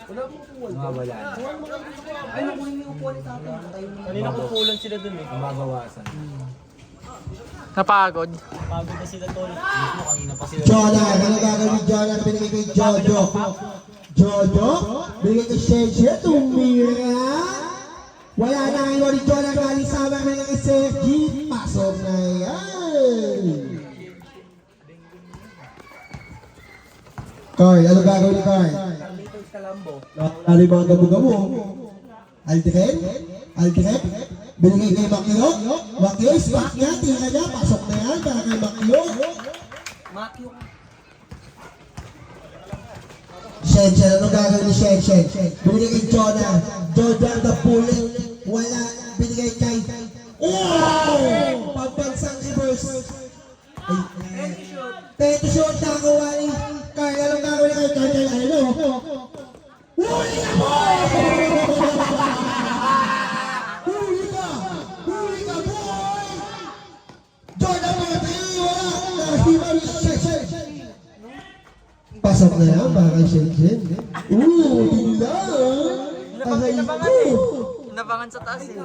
Mawawala. Ay, nakunin mo yung upuan sa atin. Kanina kukulan sila dun eh. Mabawasan. Napagod. Pagod na sila tol. Mismo kanina pa sila. Jonah, ano gagawin ni Jonah? Binigay kay Jojo. Jojo, binigay kay Shenshe, tumira. Wala na ang iwan ni Jonah, galing sa amin ng SFG. Pasok na yan. Carl, ano gagawin ni Carl? Carlitos Calambo. Ano yung mga gabo-gabo? Aldrin? Aldrin? Binigay kay Makyo? Makyo, spot niya, tira niya, pasok na yan para kay Makyo. Makyo. Shenshen, ano gagawin ni Shenshen? Binigay kay Jonah. Jonah the bullet. Wala. Binigay kay... Oh! Pagbansang reverse. Ay, Teto shot nakakuha ni Carl. Anong gagawin kay Carl? Ano? Huli ka mo! Huli ka! Huli ka, boy! Jonah mga tayo! Wala! Nahiman ni Shenshen! Pasok na yan para kay Shenshen. Tingnan! Aray ko! Nabangan sa taas eh.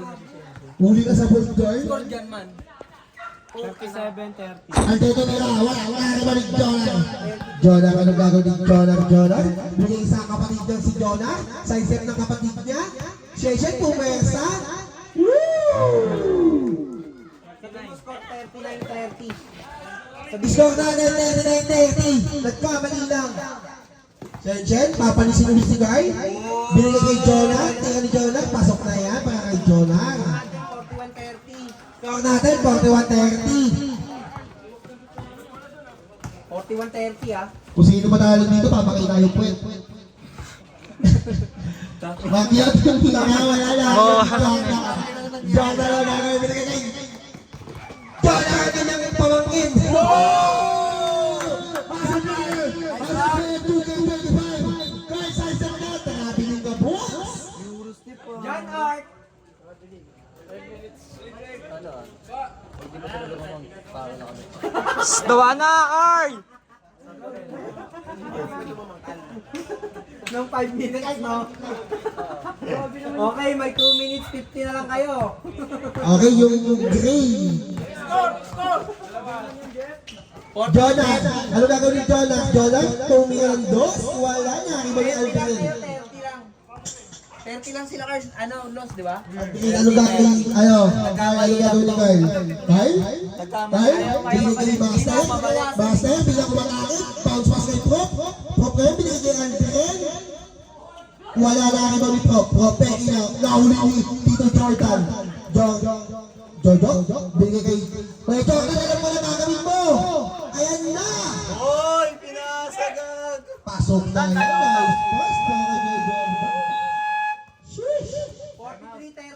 Huli ka sa point guard? Score dyan man. 37-30. Ang teto nila, wala ka ba ni Jonah? Jonah, anong gagawin ni Jonah? Jonah? Bigay isa ang kapatid niya si Jonah. Sa isip ng kapatid niya. Shenshen, pumersa. Score 39-30. Score natin, 39-30. Nagkamali lang. Shenshen, papanisin ulit si Guy. Binigay kay Jonah. Tingnan ni Jonah, pasok na yan para kay Jonah. 41-30. Score natin, 41-30. 41-30 ah. Kung sino matalo dito, papakita yung puwet. Makiyat yung pinakawala lang. Jonah lang na binigay kay Jonah ang kanyang pamangkin. Pasok na yun! Pasok na yun! 2K25! Guys, sa isang na, nakabiling ka bukas! John Art. Dawa na, Carl! Nung 5 minutes, no? Okay, may 2 minutes 50 na lang kayo. Okay, yung gray. Jonah, ano gagawin ni Jonah? Jonah, tumiran dos? Wala na, iba yung 30 lang Aldrin. kayo, 30 lang. 30 lang sila, Carl. Ano, lost, di ba? Ano gagawin? Ano gagawin ni Carl? Carl? Carl? Binigay kay Master? Master, bilang kumakakit. Bounce pass kay Prop. Prop kayo, binigay kay Aldrin. Wala na iba ni Prop. Prop, peki na. Nahuli ni Tito Jordan. Jojo? Binigay kay... May Jordan, alam mo na gagawin mo! Ayan na! Hoy! Pinasagag! Pasok na yan, guys. Pasok na kay Jordan. Sheesh! 43-30.